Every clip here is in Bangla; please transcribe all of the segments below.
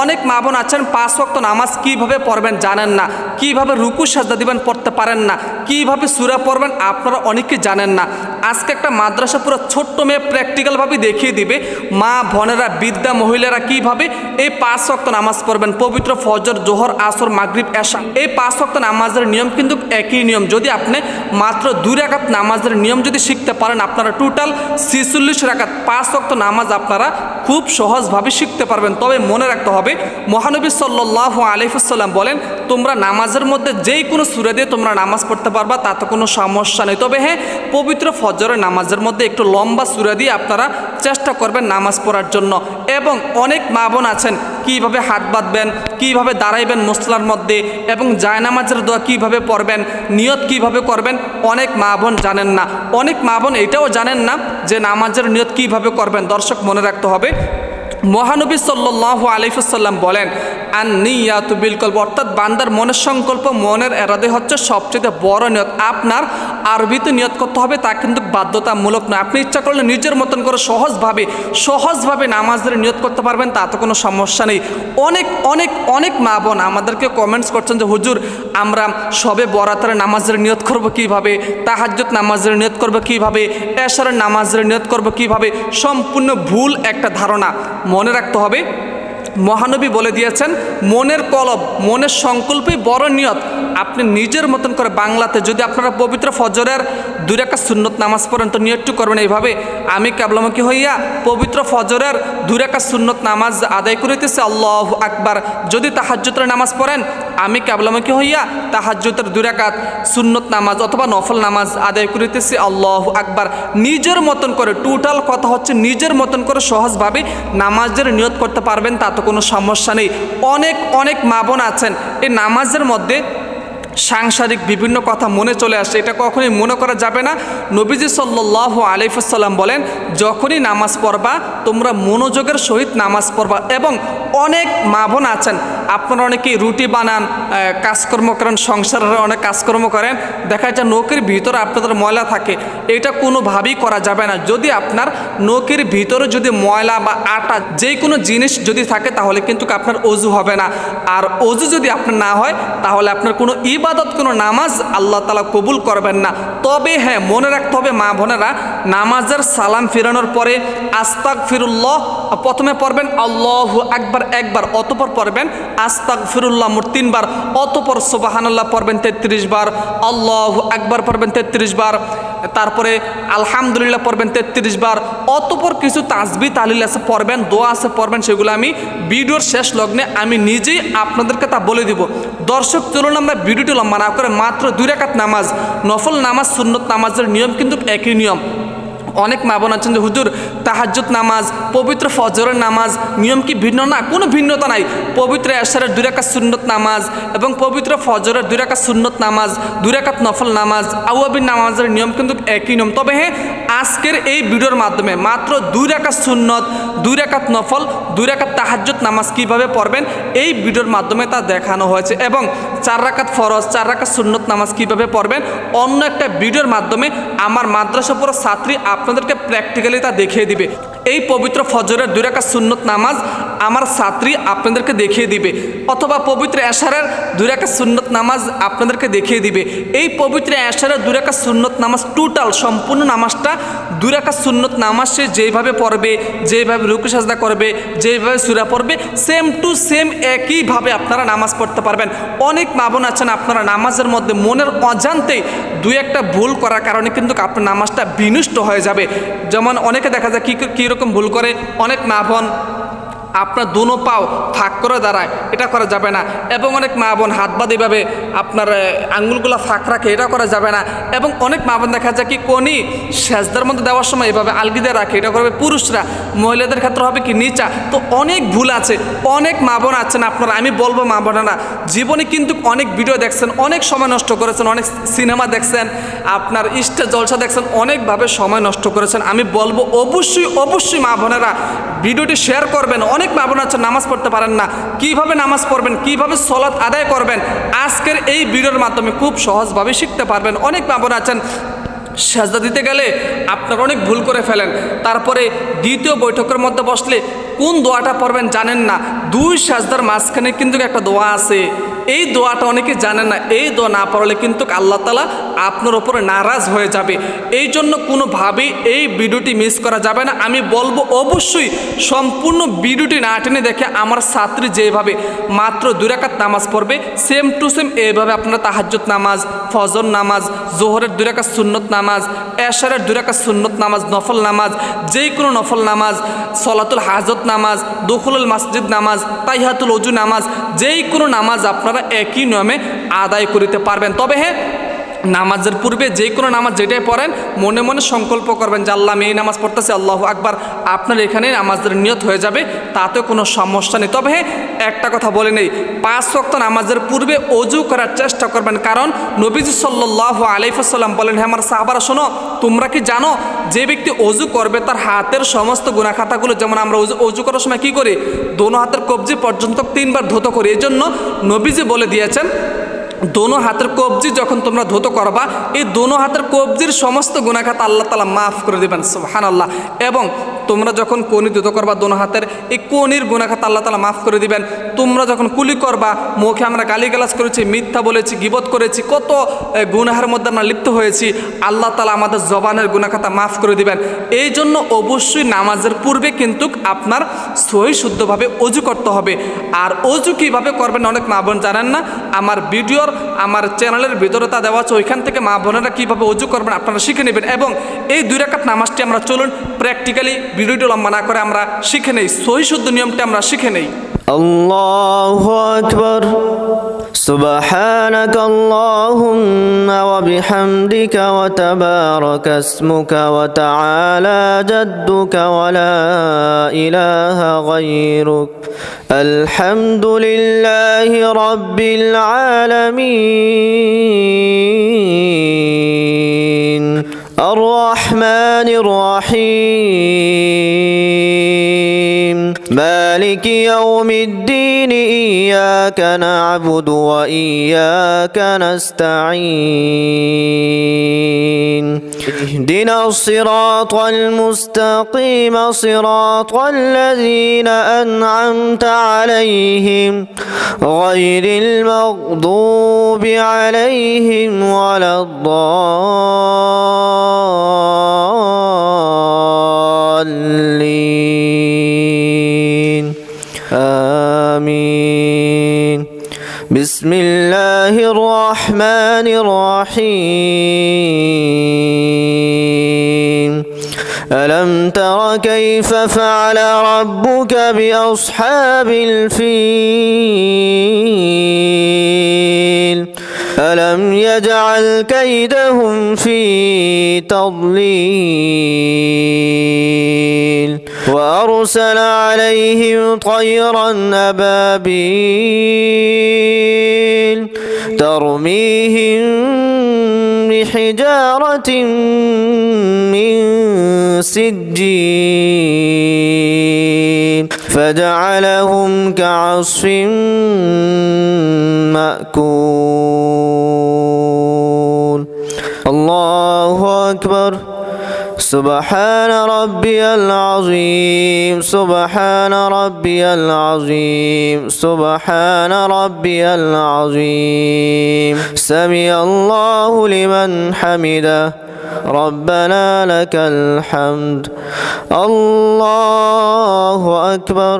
অনেক মা বোন আছেন 5 ওয়াক্ত নামাজ কিভাবে পড়বেন জানেন না, কিভাবে রুকু সাজদা দিবেন পড়তে পারেন না, কিভাবে সূরা পড়বেন আপনারা অনেকে জানেন না। আজকে একটা মাদ্রাসা পুরো ছোট্ট মেয়ে প্র্যাকটিক্যালভাবে দেখিয়ে দিবে মা বোনেরা বৃদ্ধা মহিলারা কিভাবে এই 5 ওয়াক্ত নামাজ পড়বেন। পবিত্র ফজর, জোহর, আসর, মাগরিব, এশা এই 5 ওয়াক্ত নামাজের নিয়ম কিন্তু একই নিয়ম। যদি আপনি মাত্র 2 রাকাত নামাজের নিয়ম যদি শিখতে পারেন আপনারা টোটাল 46 রাকাত 5 ওয়াক্ত নামাজ আপনারা খুব সহজভাবে শিখতে পারবেন। তবে মনে রাখতে হবে মহানবী সাল্লাল্লাহু আলাইহি ওয়াসাল্লাম বলেন তোমরা নামাজের মধ্যে যেই কোনো সূরা দিয়ে তোমরা নামাজ পড়তে পারবা, তাতে কোনো সমস্যা নেই। তবে হ্যাঁ, পবিত্র ফজরের নামাজের মধ্যে একটু লম্বা সূরা দিয়ে আপনারা চেষ্টা করবেন নামাজ পড়ার জন্য। এবং অনেক মা বোন আছেন কিভাবে হাত বাঁধবেন, কিভাবে দাঁড়াইবেন মুসলার মধ্যে, এবং জায়নামাজের দোয়া কিভাবে পড়বেন, নিয়ত কিভাবে করবেন অনেক মা বোন জানেন না। অনেক মা বোন এটাও জানেন না যে নামাজের নিয়ত কিভাবে করবেন। দর্শক মনে রাখতে হবে মহানবী সাল্লাল্লাহু আলাইহি ওয়াসাল্লাম বলেন আন-নিয়াতু বিল কলব, অর্থাৎ বান্দার মনের সংকল্প, মনের এরাদা হচ্ছে সবচেয়ে বড় নিয়ত। আপনার আরবিতে নিয়ত করতে হবে, তা কিন্তু বাধ্যতামূলক নয়। আপনি ইচ্ছা করলে নিজের মতন করে সহজভাবে নামাজের নিয়ত করতে পারবেন, তাতে কোনো সমস্যা নেই। অনেক অনেক অনেক মা বোন আমাদেরকে কমেন্টস করছেন যে হুজুর আমরা সবে বরাতের নামাজের নিয়ত করব কিভাবে, তাহাজ্জুদ নামাজের নিয়ত করব কিভাবে, এশারের নামাজের নিয়ত করব কিভাবে। সম্পূর্ণ ভুল একটা ধারণা। মনে রাখতে হবে মহানবী বলে দিয়েছেন মনের কলব, মনের সংকল্পই বড় নিয়ত। আপনি নিজের মতন করে বাংলাতে যদি আপনারা পবিত্র ফজরের 2 রাকাত সুন্নত নামাজ পড়েন তো নিয়তটু করবেন এইভাবে, আমি ক্যাবলামুখী হইয়া পবিত্র ফজরের 2 রাকাত সুন্নত নামাজ আদায় করিতেছি আল্লাহু আকবার। যদি তাহাজ্জুদের নামাজ পড়েন আমি ক্যাবলামুখী হইয়া তাহাজ্জুদের 2 রাকাত সুন্নত নামাজ অথবা নফল নামাজ আদায় করিতেছি আল্লাহু আকবার। নিজের মতন করে, টোটাল কথা হচ্ছে নিজের মতন করে সহজভাবে নামাজের নিয়ত করতে পারবেন, তাতে কোনো সমস্যা নেই। অনেক অনেক মা বোন আছেন এই নামাজের মধ্যে সাংসারিক বিভিন্ন কথা মনে চলে আসে, এটা কখনোই মনে করা যাবে না। নবীজি সাল্লাল্লাহু আলাইহি ওয়াসাল্লাম বলেন যখনই নামাজ পড়বা তোমরা মনোযোগের সহিত নামাজ পড়বা। এবং অনেক মা বোন আছেন আপনারা অনেকেই রুটি বানান, কাজকর্ম করেন, সংসারের অনেক কাজকর্ম করেন, দেখা যায় নৌকির ভিতরে আপনাদের ময়লা থাকে, এটা কোনোভাবেই করা যাবে না। যদি আপনার নৌকির ভিতরে যদি ময়লা বা আটা যে কোনো জিনিস যদি থাকে তাহলে কিন্তু আপনার অজু হবে না। আর অজু যদি আপনার না হয় তাহলে আপনার কোনো ইবাদত, কোনো নামাজ আল্লাহ তাআলা কবুল করবেন না। তবে হ্যাঁ, মনে রাখতে হবে মা বোনেরা নামাজের সালাম ফিরানোর পরে আস্তাগফিরুল্লাহ প্রথমে পড়বেন আল্লাহু আকবার একবার, অতঃপর পড়বেন আস্তাগফিরুল্লাহ মোট 3 বার, অতঃপর সুবহানাল্লাহ পড়বেন 33 বার, আল্লাহু আকবার পড়বেন 33 বার, তারপরে আলহামদুলিল্লাহ পড়বেন 33 বার, অতঃপর কিছু তাসবিহ তাহলিল আছে পড়বেন, দোয়া আছে পড়বেন, সেগুলো আমি ভিডিওর শেষ লগ্নে আমি নিজেই আপনাদেরকে তা বলে দিব। দর্শক চলুন আমরা ভিডিওটি লম্বা না করে মাত্র 2 রাকাত নামাজ, নফল নামাজ, সুন্নত নামাজের নিয়ম কিন্তু একই নিয়ম। অনেক মা বোন আছেন যে হুজুর তাহাজ্জুদ নামাজ, পবিত্র ফজরের নামাজ নিয়ম কি ভিন্ন? না, কোনো ভিন্নতা নাই। পবিত্র এশারের 2 রাকাত সুন্নত নামাজ এবং পবিত্র ফজরের 2 রাকাত সুন্নত নামাজ, 2 রাকাত নফল নামাজ, আওয়াবিন নামাজের নিয়ম কিন্তু একই নিয়ম। তবে হ্যাঁ, আজকের এই ভিডিওর মাধ্যমে মাত্র 2 রাকাত সুন্নত, 2 রাকাত নফল, 2 রাকাত তাহাজ্জুদ নামাজ কীভাবে পড়বেন এই ভিডিওর মাধ্যমে তা দেখানো হয়েছে। এবং 4 রাকাত ফরজ, 4 রাকাত সুন্নত নামাজ কীভাবে পড়বেন অন্য একটা ভিডিওর মাধ্যমে আমার মাদ্রাসা পুরো ছাত্রী আপনাদেরকে প্র্যাকটিক্যালি তা দেখিয়ে দিবে। এই পবিত্র ফজরের 2 রাকাত সুন্নত নামাজ আমার ছাত্রী আপনাদেরকে দেখিয়ে দিবে, অথবা পবিত্র এশারের 2 রাকাত সুন্নত নামাজ আপনাদেরকে দেখিয়ে দিবে। এই পবিত্র এশারের 2 রাকাত সুন্নত নামাজ টোটাল সম্পূর্ণ নামাজটা 2 রাকাত সুন্নত নামাজ সে যেভাবে পড়বে, যেভাবে রুকু সাজদা করবে, যেভাবে সূরা পড়বে, সেম টু সেম একইভাবে আপনারা নামাজ পড়তে পারবেন। অনেক মা বোন আছেন আপনারা নামাজের মধ্যে মনের অজান্তেই 2-1টা ভুল করার কারণে কিন্তু আপনার নামাজটা বিনষ্ট হয়ে যাবে। যেমন অনেকে দেখা যায় কীরকম ভুল করে, অনেক মা বোন আপনার দুনো পাও ফাঁক করে দাঁড়ায়, এটা করা যাবে না। এবং অনেক মা বোন হাত বাঁধে এভাবে আপনার আঙ্গুলগুলো ফাঁক রাখে, এটা করা যাবে না। এবং অনেক মা বোন দেখা যায় কি কোনি সেজদার মধ্যে দেওয়ার সময় এভাবে আলগিদে রাখে, এটা করবে পুরুষরা, মহিলাদের ক্ষেত্রে হবে কি নিচা। তো অনেক ভুল আছে। অনেক মা বোন আছেন আপনারা, আমি বলবো মা বোনেরা জীবনে কিন্তু অনেক ভিডিও দেখছেন, অনেক সময় নষ্ট করেছেন, অনেক সিনেমা দেখছেন, আপনার স্টেজ জলসা দেখছেন, অনেকভাবে সময় নষ্ট করেছেন। আমি বলবো অবশ্যই মা বোনেরা ভিডিওটি শেয়ার করবেন। অনেক মা বোন আছেন নামাজ পড়তে পারেন না, কিভাবে নামাজ পড়বেন, কিভাবে সালাত আদায় করবেন আজকের এই ভিডিওর মাধ্যমে খুব সহজভাবে শিখতে পারবেন। অনেক মা বোন আছেন সাজদা দিতে গেলে আপনারা অনেক ভুল করে ফেলেন, তারপরে দ্বিতীয় বৈঠকের মধ্যে বসলে কোন দোয়াটা পড়বেন জানেন না, দুই সাজদার মাঝখানে কিন্তু একটা দোয়া আছে। এই দোয়াটা অনেকে জানে না। এই দোয়া না পড়লে কিন্তু আল্লাহ তাআলা আপনার উপরে নারাজ হয়ে যাবে। এই জন্য কোনোভাবেই এই ভিডিওটি মিস করা যাবে না। আমি বলবো অবশ্যই সম্পূর্ণ ভিডিওটি না টেনে দেখে আমার ছাত্রী যেভাবে মাত্র 2 রাকাত নামাজ পড়বে সেম টু সেম এইভাবে আপনারা তাহাজ্জুদ নামাজ, ফজর নামাজ, জোহরের 2 রাকাত সুন্নত নামাজ, এশারের 2 রাকাত সুন্নত নামাজ, নফল নামাজ, যে কোনো নফল নামাজ, সলাতুল হাজত নামাজ, দুখুলুল মসজিদ নামাজ, তাহিয়াতুল ওযু নামাজ, যেই কোনো নামাজ আপনারা একই নিয়মে আদায় করিতে পারবেন। তবে হ্যাঁ, নামাজের পূর্বে যে কোনো নামাজ যেটাই পড়েন মনে মনে সংকল্প করবেন যে আল্লাহ আমি এই নামাজ পড়তেছি, আল্লাহু আকবার। আপনার এখানে নামাজের নিয়ত হয়ে যাবে, তাতে কোনো সমস্যা নেই। তবে হ্যাঁ, একটা কথা বলে নেই, 5 ওয়াক্ত নামাজের পূর্বে অজু করার চেষ্টা করবেন। কারণ নবীজি সাল্লাল্লাহু আলাইহি ওয়াসাল্লাম বলেন, হ্যাঁ আমার সাহাবারা শোনো, তোমরা কি জানো যে ব্যক্তি অজু করবে তার হাতের সমস্ত গুনাহ খাতাগুলো, যেমন আমরা অজু করার সময় কি করি, দোনো হাতের কবজি পর্যন্ত 3 বার ধৌত করি। এই জন্য নবীজি বলে দিয়েছেন দোনো হাতের কবজি যখন তোমরা ধৌত করবা, এই দোনো হাতের কবজির সমস্ত গুনাহ খাতা আল্লাহ তাআলা মাফ করে দেবেন, সুবহানাল্লাহ। এবং তোমরা যখন কোনি ধৌত করবা দোনো হাতের, এই কোনির গুনাহ খাতা আল্লাহ তাআলা মাফ করে দিবেন। তোমরা যখন কুলি করবা, মুখে আমরা গালিগালাজ করেছি, মিথ্যা বলেছি, গীবত করেছি, কত গুনাহের মধ্যে আমরা লিপ্ত হয়েছি, আল্লাহ তাআলা আমাদের জবানের গুনাহ খাতা মাফ করে দিবেন। এই জন্য অবশ্যই নামাজের পূর্বে কিন্তু আপনার সহি শুদ্ধভাবে অজু করতে হবে। আর অজু কীভাবে করবেন অনেক মা বোন জানেন না। আমার ভিডিওর আমার চ্যানেলের ভিতরে তা দেওয়া আছে, ওইখান থেকে মা বোনেরা কীভাবে অজু করবেন আপনারা শিখে নেবেন। এবং এই 2 রাকাত নামাজটি আমরা চলুন প্র্যাকটিক্যালি ভিডিওটি লম্বা না করে আমরা শিখে নেই, সহি শুদ্ধ নিয়মটি আমরা শিখে নেই। আল্লাহু আকবার, সুবহানাকা আল্লাহুম্মা ওয়া বিহামদিকা ওয়া তাবারাকা ইসমুকা ওয়া তাআলা জাদ্দুকা ওয়া লা ইলাহা গায়রুক, আলহামদুলিল্লাহি রাব্বিল আলামিন, আর রহমানির রহিম, مالك يوم الدين، إياك نعبد وإياك نستعين، اهدنا الصراط المستقيم، صراط الذين أنعمت عليهم غير المغضوب عليهم ولا الضالين، آمين. بسم الله الرحمن الرحيم. ألم تر كيف فعل ربك بأصحاب الفيل؟ ألم يجعل كيدهم في تضليل، وأرسل عليهم طيرا أبابيل ترميهم بحجارة من سجيل فجعلهم كعصف مأكول. الله أكبر. سبحان ربي العظيم، سبحان ربي العظيم، سبحان ربي العظيم. سمع الله لمن حمده، ربنا لك الحمد. الله أكبر.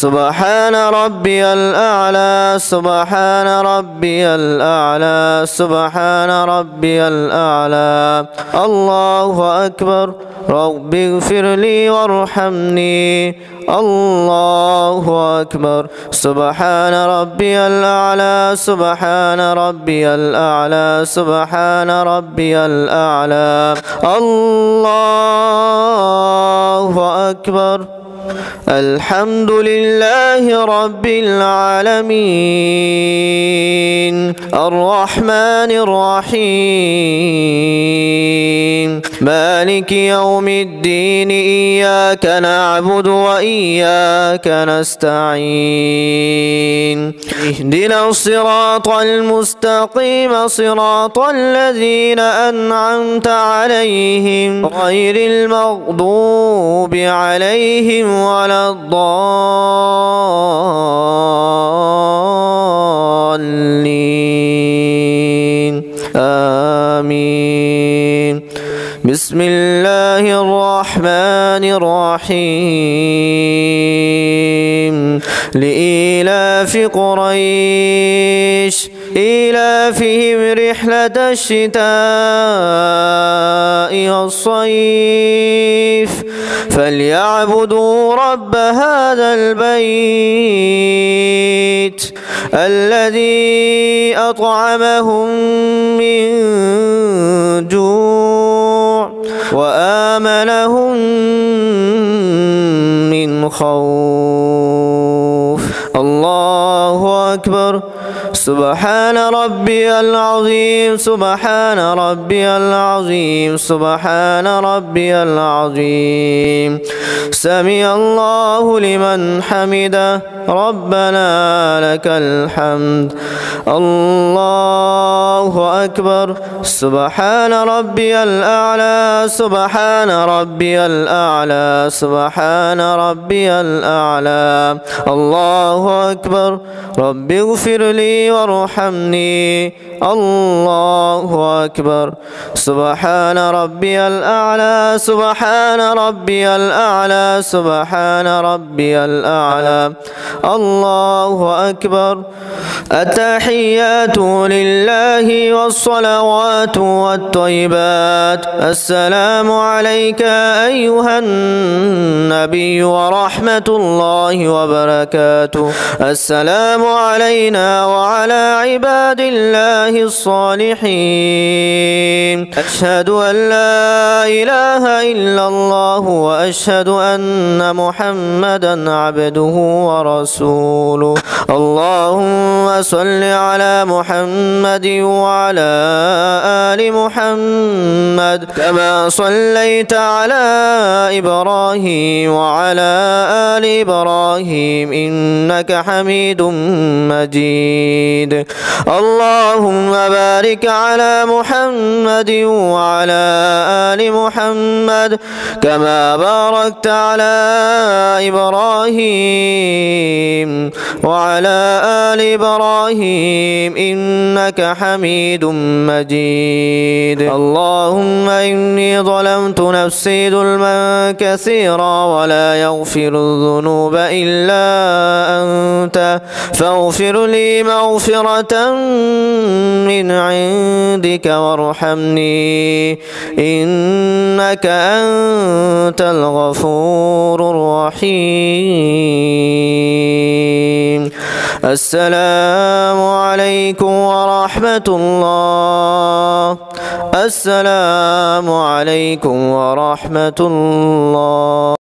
سبحان ربي الأعلى، سبحان ربي الأعلى، سبحان ربي الأعلى. الله أكبر. رب اغفر لي وارحمني. الله أكبر. سبحان ربي الأعلى، سبحان ربي الأعلى، سبحان ربي الأعلى. الله أكبر. الحمد لله رب العالمين، الرحمن الرحيم، مالك يوم الدين، إياك نعبد وإياك نستعين، اهدنا الصراط المستقيم، صراط الذين أنعمت عليهم غير المغضوب عليهم ولا الضالين آمين. بسم الله الرحمن الرحيم. لإيلاف قريش إيلافهم رحلة الشتاء والصيف فليعبدوا رب هذا البيت الذي أطعمهم من جوع وآمنهم من خوف. الله أكبر. سبحان ربي العظيم سبحان ربي العظيم سبحان ربي العظيم. سمع الله لمن حمده ربنا لك الحمد. الله أكبر. سبحان ربي الأعلى سبحان ربي الأعلى سبحان ربي الأعلى. الله أكبر. رب اغفر لي وارحمني. الله أكبر. سبحان ربي الأعلى سبحان ربي الأعلى سبحان ربي الأعلى. الله أكبر. التحيات لله والصلوات والطيبات. السلام عليك أيها النبي ورحمة الله وبركاته. السلام علينا وعلى عباد الله الصالحين. أشهد أن لا إله إلا الله وأشهد أن محمدا عبده ورسوله. اللهم صل على محمد وعلى آل محمد كما صليت على إبراهيم وعلى آل إبراهيم إنك حميد مجيد. اللهم بارك على محمد وعلى آل محمد كما باركت على إبراهيم وعلى آل إبراهيم إنك حميد مجيد. اللهم إني ظلمت نفسي ظلما كثيرا ولا يغفر الذنوب إلا أنت فاغفر لي مغفرة من عندك وارحمني إنك أنت الغفور الرحيم. السلام عليكم ورحمة الله. السلام عليكم ورحمة الله.